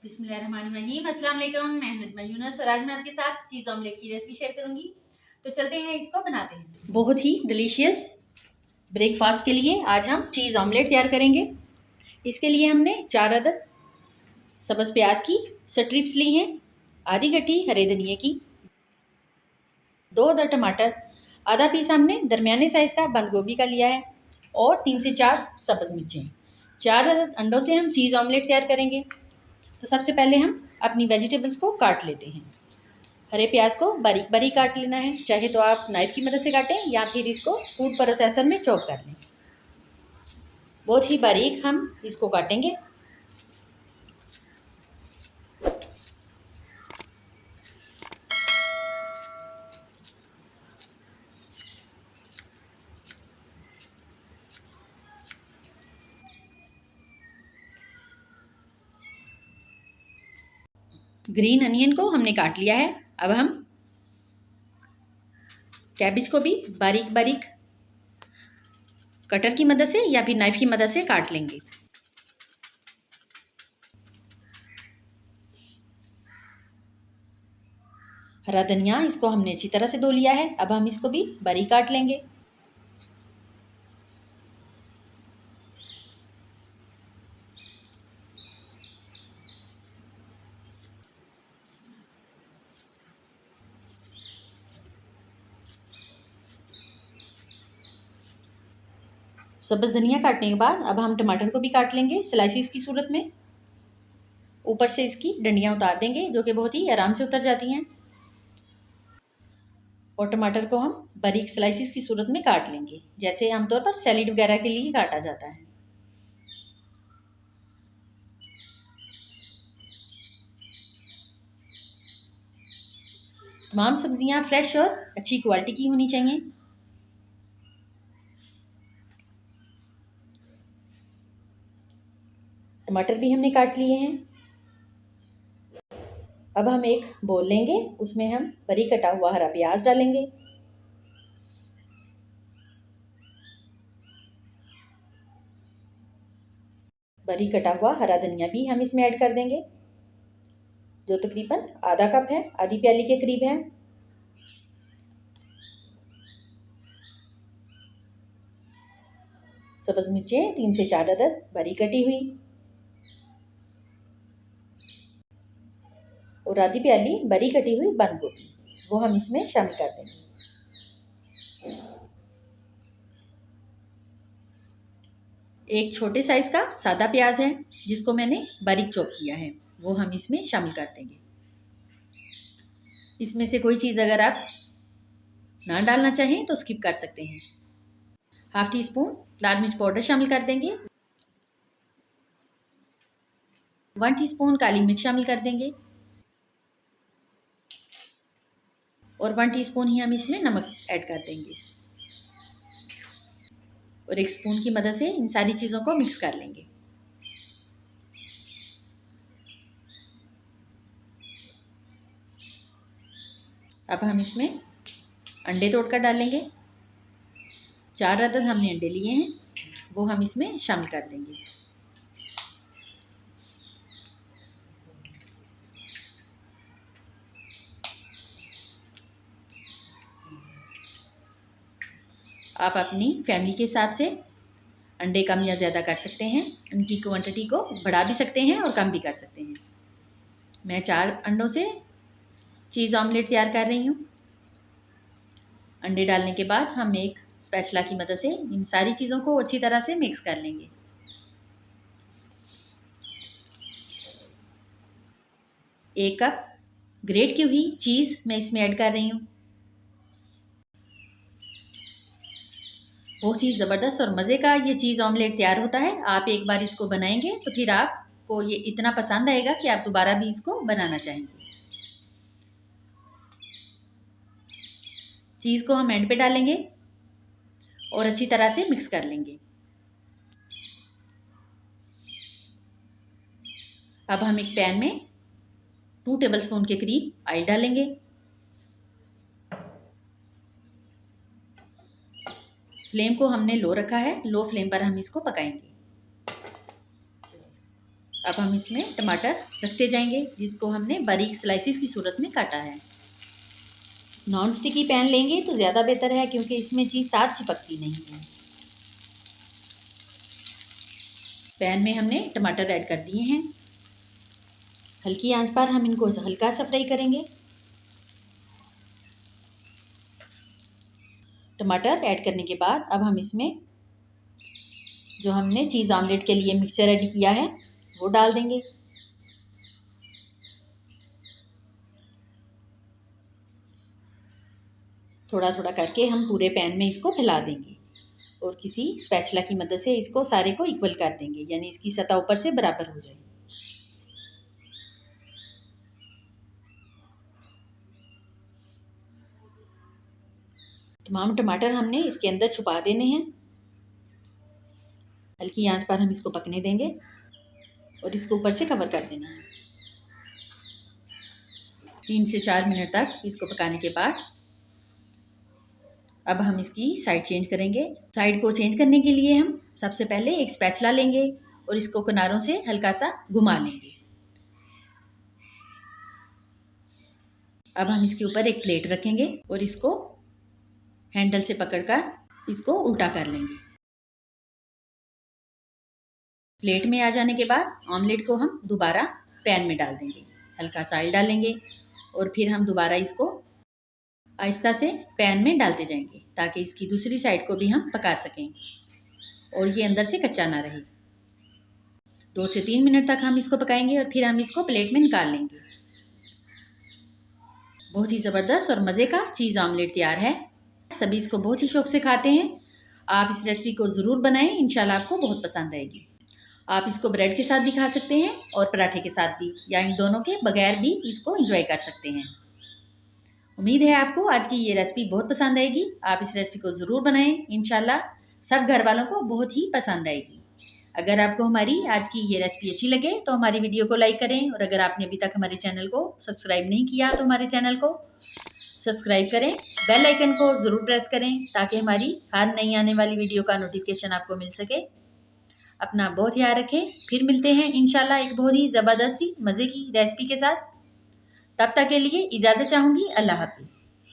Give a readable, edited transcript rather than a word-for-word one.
बिस्मिल्लाहिर्रहमानिर्रहीम। अस्सलाम वालेकुम। मैं हूं यूनुस और आज मैं आपके साथ चीज़ ऑमलेट की रेसिपी शेयर करूंगी। तो चलते हैं, इसको बनाते हैं। बहुत ही डिलीशियस ब्रेकफास्ट के लिए आज हम चीज़ ऑमलेट तैयार करेंगे। इसके लिए हमने 4 अदद सब्ज़ प्याज की स्ट्रिप्स ली हैं, आधी गट्ठी हरे धनिए की, 2 अदद टमाटर, आधा पीस हमने दरमियाने साइज़ का बंद गोभी का लिया है और 3 से 4 सब्ज़ मिर्चें। 4 अदद अंडों से हम चीज़ ऑमलेट तैयार करेंगे। तो सबसे पहले हम अपनी वेजिटेबल्स को काट लेते हैं। हरे प्याज को बारीक बारीक काट लेना है, चाहे तो आप नाइफ़ की मदद से काटें या फिर इसको फूड प्रोसेसर में चॉप कर लें। बहुत ही बारीक हम इसको काटेंगे। ग्रीन अनियन को हमने काट लिया है। अब हम कैबेज को भी बारीक बारीक कटर की मदद से या फिर नाइफ़ की मदद से काट लेंगे। हरा धनिया, इसको हमने अच्छी तरह से धो लिया है। अब हम इसको भी बारीक काट लेंगे। सब्ज़ धनिया काटने के बाद अब हम टमाटर को भी काट लेंगे स्लाइसिस की सूरत में। ऊपर से इसकी डंडियाँ उतार देंगे, जो कि बहुत ही आराम से उतर जाती हैं। और टमाटर को हम बारीक स्लाइसिस की सूरत में काट लेंगे, जैसे आमतौर पर सैलेड वगैरह के लिए काटा जाता है। तमाम सब्जियां फ्रेश और अच्छी क्वालिटी की होनी चाहिए। टमाटर भी हमने काट लिए हैं। अब हम एक बोल लेंगे, उसमें हम बारीक कटा हुआ हरा प्याज डालेंगे, बारीक कटा हुआ हरा धनिया भी हम इसमें ऐड कर देंगे, जो तकरीबन आधा कप है, आधी प्याली के करीब है। सब्ज़ मिर्चें 3 से 4 अदद बारीक कटी हुई और आधी प्याली बारीक कटी हुई बंद गोभी, वो हम इसमें शामिल कर देंगे। एक छोटे साइज़ का सादा प्याज है, जिसको मैंने बारीक चॉप किया है, वो हम इसमें शामिल कर देंगे। इसमें से कोई चीज़ अगर आप ना डालना चाहें तो स्किप कर सकते हैं। हाफ टी स्पून लाल मिर्च पाउडर शामिल कर देंगे, 1 टीस्पून काली मिर्च शामिल कर देंगे और 1 टीस्पून ही हम इसमें नमक ऐड कर देंगे और 1 स्पून की मदद से इन सारी चीज़ों को मिक्स कर लेंगे। अब हम इसमें अंडे तोड़कर डालेंगे। 4 अदद हमने अंडे लिए हैं, वो हम इसमें शामिल कर देंगे। आप अपनी फैमिली के हिसाब से अंडे कम या ज़्यादा कर सकते हैं, उनकी क्वांटिटी को बढ़ा भी सकते हैं और कम भी कर सकते हैं। मैं 4 अंडों से चीज़ ऑमलेट तैयार कर रही हूँ। अंडे डालने के बाद हम एक स्पैचुला की मदद से इन सारी चीज़ों को अच्छी तरह से मिक्स कर लेंगे। एक कप ग्रेट की हुई चीज़ मैं इसमें ऐड कर रही हूँ। बहुत ही ज़बरदस्त और मज़े का ये चीज़ ऑमलेट तैयार होता है। आप एक बार इसको बनाएंगे तो फिर आपको ये इतना पसंद आएगा कि आप दोबारा भी इसको बनाना चाहेंगे। चीज़ को हम एंड पे डालेंगे और अच्छी तरह से मिक्स कर लेंगे। अब हम एक पैन में 2 टेबलस्पून के करीब ऑयल डालेंगे। फ्लेम को हमने लो रखा है, लो फ्लेम पर हम इसको पकाएंगे। अब हम इसमें टमाटर रखते जाएंगे, जिसको हमने बारीक स्लाइसिस की सूरत में काटा है। नॉन स्टिकी पैन लेंगे तो ज़्यादा बेहतर है, क्योंकि इसमें चीज़ साथ चिपकती नहीं है। पैन में हमने टमाटर ऐड कर दिए हैं। हल्की आंच पर हम इनको हल्का सा फ्राई करेंगे। टमाटर ऐड करने के बाद अब हम इसमें जो हमने चीज़ ऑमलेट के लिए मिक्सचर रेडी किया है वो डाल देंगे। थोड़ा थोड़ा करके हम पूरे पैन में इसको फैला देंगे और किसी स्पैचुला की मदद से इसको सारे को इक्वल कर देंगे, यानी इसकी सतह ऊपर से बराबर हो जाए। तमाम टमाटर हमने इसके अंदर छुपा देने हैं। हल्की आंच पर हम इसको पकने देंगे और इसको ऊपर से कवर कर देना है। 3 से 4 मिनट तक इसको पकाने के बाद अब हम इसकी साइड चेंज करेंगे। साइड को चेंज करने के लिए हम सबसे पहले एक स्पैचुला लेंगे और इसको किनारों से हल्का सा घुमा लेंगे। अब हम इसके ऊपर एक प्लेट रखेंगे और इसको हैंडल से पकड़कर इसको उल्टा कर लेंगे। प्लेट में आ जाने के बाद ऑमलेट को हम दोबारा पैन में डाल देंगे। हल्का सा ऑयल डालेंगे और फिर हम दोबारा इसको आहिस्ता से पैन में डालते जाएंगे, ताकि इसकी दूसरी साइड को भी हम पका सकें और ये अंदर से कच्चा ना रहे। 2 से 3 मिनट तक हम इसको पकाएंगे और फिर हम इसको प्लेट में निकाल लेंगे। बहुत ही ज़बरदस्त और मज़े का चीज़ ऑमलेट तैयार है। सभी इसको बहुत ही शौक से खाते हैं। आप इस रेसिपी को ज़रूर बनाएं, इंशाल्लाह आपको बहुत पसंद आएगी। आप इसको ब्रेड के साथ भी खा सकते हैं और पराठे के साथ भी, या इन दोनों के बगैर भी इसको एंजॉय कर सकते हैं। उम्मीद है आपको आज की ये रेसिपी बहुत पसंद आएगी। आप इस रेसिपी को ज़रूर बनाएं, इंशाल्लाह सब घर वालों को बहुत ही पसंद आएगी। अगर आपको हमारी आज की ये रेसिपी अच्छी लगे तो हमारी वीडियो को लाइक करें, और अगर आपने अभी तक हमारे चैनल को सब्सक्राइब नहीं किया तो हमारे चैनल को सब्सक्राइब करें। बेल आइकन को ज़रूर प्रेस करें, ताकि हमारी हर नई आने वाली वीडियो का नोटिफिकेशन आपको मिल सके। अपना बहुत ख्याल रखें। फिर मिलते हैं इंशाल्लाह एक बहुत ही ज़बरदस्त सी मज़े की रेसिपी के साथ। तब तक के लिए इजाज़त चाहूँगी। अल्लाह हाफिज़।